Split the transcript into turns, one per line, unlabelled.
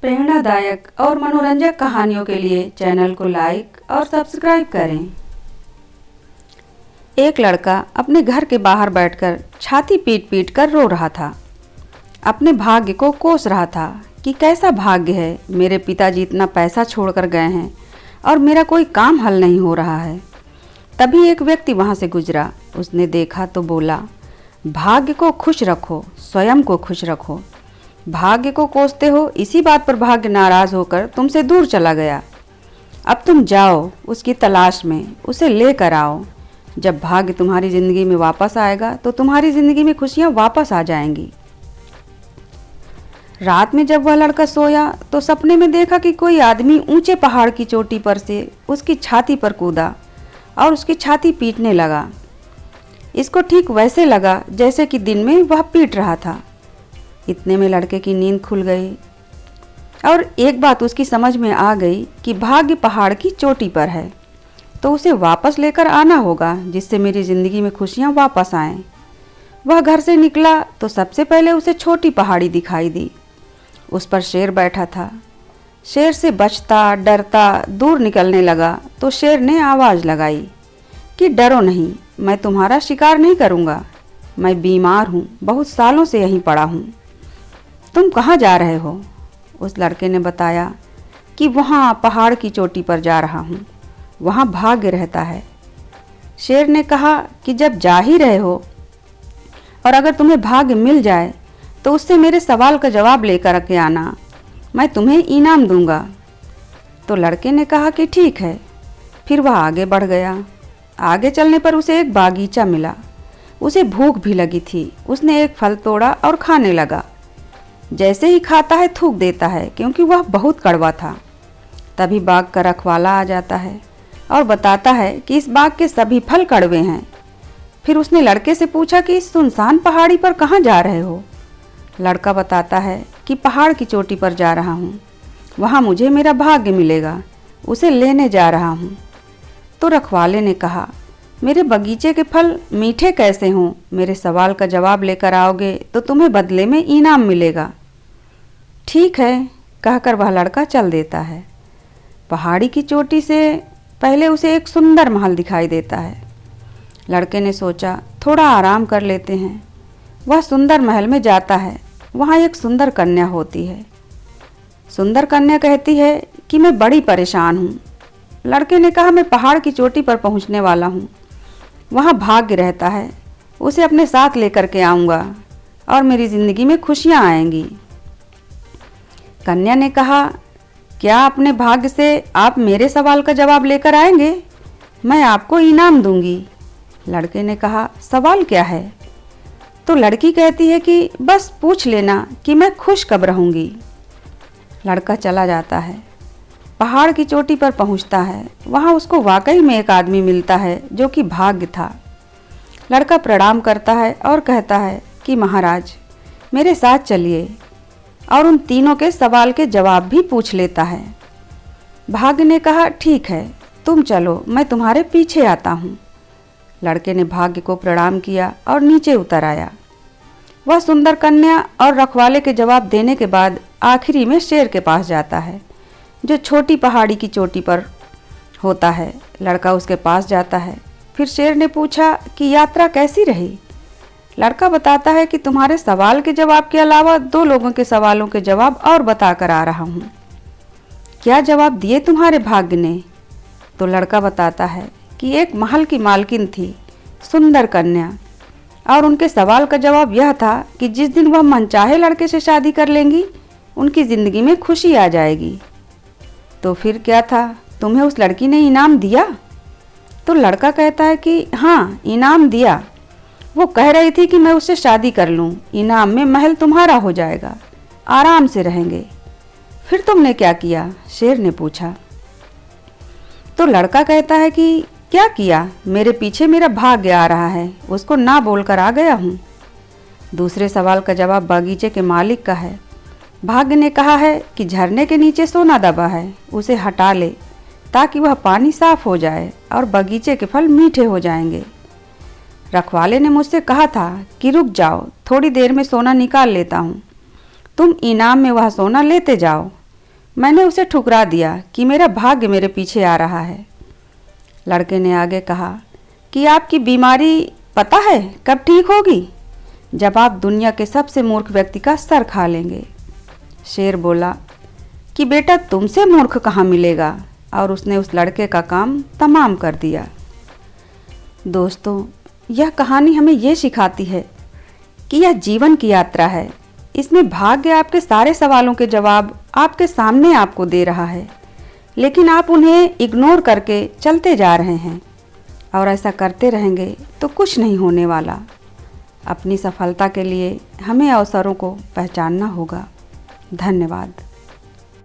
प्रेरणादायक और मनोरंजक कहानियों के लिए चैनल को लाइक और सब्सक्राइब करें। एक लड़का अपने घर के बाहर बैठकर छाती पीट पीट कर रो रहा था। अपने भाग्य को कोस रहा था कि कैसा भाग्य है, मेरे पिताजी इतना पैसा छोड़कर गए हैं और मेरा कोई काम हल नहीं हो रहा है। तभी एक व्यक्ति वहाँ से गुजरा। उसने देखा तो बोला, भाग्य को खुश रखो, स्वयं को खुश रखो। भाग्य को कोसते हो, इसी बात पर भाग्य नाराज होकर तुमसे दूर चला गया। अब तुम जाओ उसकी तलाश में, उसे लेकर आओ। जब भाग्य तुम्हारी ज़िंदगी में वापस आएगा तो तुम्हारी ज़िंदगी में खुशियाँ वापस आ जाएंगी। रात में जब वह लड़का सोया तो सपने में देखा कि कोई आदमी ऊंचे पहाड़ की चोटी पर से उसकी छाती पर कूदा और उसकी छाती पीटने लगा। इसको ठीक वैसे लगा जैसे कि दिन में वह पीट रहा था। इतने में लड़के की नींद खुल गई और एक बात उसकी समझ में आ गई कि भाग्य पहाड़ की चोटी पर है, तो उसे वापस लेकर आना होगा जिससे मेरी ज़िंदगी में खुशियाँ वापस आएं। वह घर से निकला तो सबसे पहले उसे छोटी पहाड़ी दिखाई दी। उस पर शेर बैठा था। शेर से बचता डरता दूर निकलने लगा तो शेर ने आवाज़ लगाई कि डरो नहीं, मैं तुम्हारा शिकार नहीं करूँगा। मैं बीमार हूँ, बहुत सालों से यहीं पड़ा हूँ। तुम कहाँ जा रहे हो? उस लड़के ने बताया कि वहाँ पहाड़ की चोटी पर जा रहा हूँ, वहाँ भाग्य रहता है। शेर ने कहा कि जब जा ही रहे हो और अगर तुम्हें भाग्य मिल जाए तो उससे मेरे सवाल का जवाब लेकर के आना, मैं तुम्हें इनाम दूंगा। तो लड़के ने कहा कि ठीक है। फिर वह आगे बढ़ गया। आगे चलने पर उसे एक बागीचा मिला। उसे भूख भी लगी थी। उसने एक फल तोड़ा और खाने लगा। जैसे ही खाता है थूक देता है क्योंकि वह बहुत कड़वा था। तभी बाग का रखवाला आ जाता है और बताता है कि इस बाग के सभी फल कड़वे हैं। फिर उसने लड़के से पूछा कि इस सुनसान पहाड़ी पर कहाँ जा रहे हो? लड़का बताता है कि पहाड़ की चोटी पर जा रहा हूँ, वहाँ मुझे मेरा भाग्य मिलेगा, उसे लेने जा रहा हूँ। तो रखवाले ने कहा, मेरे बगीचे के फल मीठे कैसे हों? मेरे सवाल का जवाब लेकर आओगे तो तुम्हें बदले में इनाम मिलेगा। ठीक है, कहकर वह लड़का चल देता है। पहाड़ी की चोटी से पहले उसे एक सुंदर महल दिखाई देता है। लड़के ने सोचा थोड़ा आराम कर लेते हैं। वह सुंदर महल में जाता है। वहाँ एक सुंदर कन्या होती है। सुंदर कन्या कहती है कि मैं बड़ी परेशान हूँ। लड़के ने कहा, मैं पहाड़ की चोटी पर पहुँचने वाला हूँ, वहाँ भाग्य रहता है, उसे अपने साथ लेकर के आऊँगा और मेरी ज़िंदगी में खुशियाँ आएंगी। कन्या ने कहा, क्या अपने भाग्य से आप मेरे सवाल का जवाब लेकर आएंगे? मैं आपको इनाम दूंगी। लड़के ने कहा, सवाल क्या है? तो लड़की कहती है कि बस पूछ लेना कि मैं खुश कब रहूँगी। लड़का चला जाता है। पहाड़ की चोटी पर पहुंचता है। वहां उसको वाकई में एक आदमी मिलता है जो कि भाग्य था। लड़का प्रणाम करता है और कहता है कि महाराज, मेरे साथ चलिए, और उन तीनों के सवाल के जवाब भी पूछ लेता है। भाग्य ने कहा, ठीक है, तुम चलो, मैं तुम्हारे पीछे आता हूँ। लड़के ने भाग्य को प्रणाम किया और नीचे उतर आया। वह सुंदर कन्या और रखवाले के जवाब देने के बाद आखिरी में शेर के पास जाता है जो छोटी पहाड़ी की चोटी पर होता है। लड़का उसके पास जाता है। फिर शेर ने पूछा कि यात्रा कैसी रही? लड़का बताता है कि तुम्हारे सवाल के जवाब के अलावा 2 लोगों के सवालों के जवाब और बता कर आ रहा हूँ। क्या जवाब दिए तुम्हारे भाग्य ने? तो लड़का बताता है कि एक महल की मालकिन थी, सुंदर कन्या, और उनके सवाल का जवाब यह था कि जिस दिन वह मनचाहे लड़के से शादी कर लेंगी उनकी ज़िंदगी में खुशी आ जाएगी। तो फिर क्या था, तुम्हें उस लड़की ने इनाम दिया? तो लड़का कहता है कि हाँ, इनाम दिया। वो कह रही थी कि मैं उससे शादी कर लूँ, इनाम में महल तुम्हारा हो जाएगा, आराम से रहेंगे। फिर तुमने क्या किया? शेर ने पूछा। तो लड़का कहता है कि क्या किया, मेरे पीछे मेरा भाग्य आ रहा है, उसको ना बोलकर आ गया हूँ। दूसरे सवाल का जवाब बगीचे के मालिक का है। भाग्य ने कहा है कि झरने के नीचे सोना दबा है, उसे हटा ले ताकि वह पानी साफ हो जाए और बगीचे के फल मीठे हो जाएंगे। रखवाले ने मुझसे कहा था कि रुक जाओ, थोड़ी देर में सोना निकाल लेता हूँ, तुम इनाम में वह सोना लेते जाओ। मैंने उसे ठुकरा दिया कि मेरा भाग्य मेरे पीछे आ रहा है। लड़के ने आगे कहा कि आपकी बीमारी पता है कब ठीक होगी? जब आप दुनिया के सबसे मूर्ख व्यक्ति का सर खा लेंगे। शेर बोला कि बेटा तुमसे मूर्ख कहाँ मिलेगा, और उसने उस लड़के का काम तमाम कर दिया। दोस्तों, यह कहानी हमें ये सिखाती है कि यह जीवन की यात्रा है। इसमें भाग्य आपके सारे सवालों के जवाब आपके सामने आपको दे रहा है, लेकिन आप उन्हें इग्नोर करके चलते जा रहे हैं, और ऐसा करते रहेंगे तो कुछ नहीं होने वाला। अपनी सफलता के लिए हमें अवसरों को पहचानना होगा। धन्यवाद।